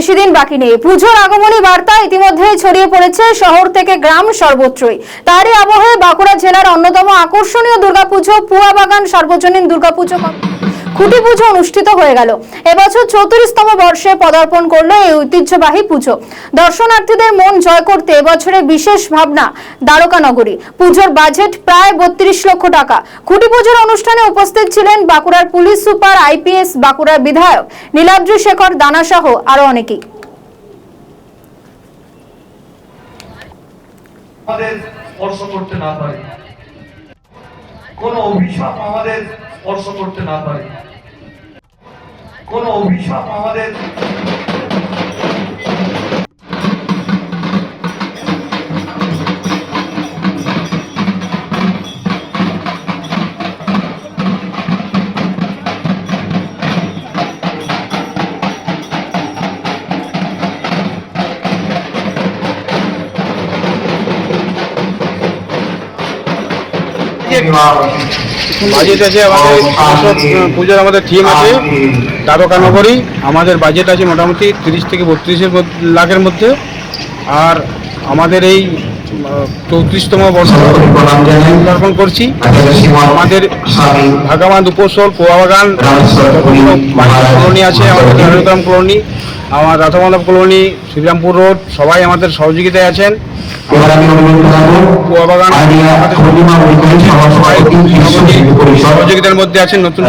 বেশি দিন বাকি নেই। পুজোর আগমনী বার্তা ইতিমধ্যেই ছড়িয়ে পড়েছে শহর থেকে গ্রাম সর্বত্রই। তারই আবহে বাঁকুড়া জেলার অন্যতম আকর্ষণীয় দুর্গাপুজো পুয়াবাগান সার্বজনীন দুর্গাপুজো খুঁটি পুজো অনুষ্ঠিত হয়ে গেল। এবছর 34তম বর্ষে পদার্পণ করলো এই ঐতিহ্যবাহী পুজো। দর্শনার্থীদের মন জয় করতে এবছরে বিশেষ ভাবনা দ্বারকা নগরী। পুজোর বাজেট প্রায় 32 লক্ষ টাকা। খুঁটি পুজোর অনুষ্ঠানে উপস্থিত ছিলেন বাঁকুড়ার পুলিশ সুপার, আইপিএস, বাঁকুড়ার বিধায়ক নীলাদ্রি শেখর দানা সহ আরো অনেকেই। আমাদের স্পর্শ করতে না পারে, কোন অভিশাপ আমাদের স্পর্শ করতে না পারে, কোন অভিশাপ আমাদের বাজেট আছে আমাদের পুজোর আমাদের থিম আছে দ্বারকা নগরী। আমাদের বাজেট আছে মোটামুটি 30 থেকে 32 লাখের মধ্যে। আর আমাদের এই 34তম বর্ষ পদার্পণ করছি। আমাদের ভাগাবান, উপসল, পোয়াবাগান কলোনি আছে, আমাদের নারায়ণগ্রাম কলোনি, আমার রাধামাধব কলোনি, শ্রীরামপুর রোড, সবাই আমাদের সহযোগিতায় আছেন। পোয়াবাগান সহযোগিতার মধ্যে আছেন নতুন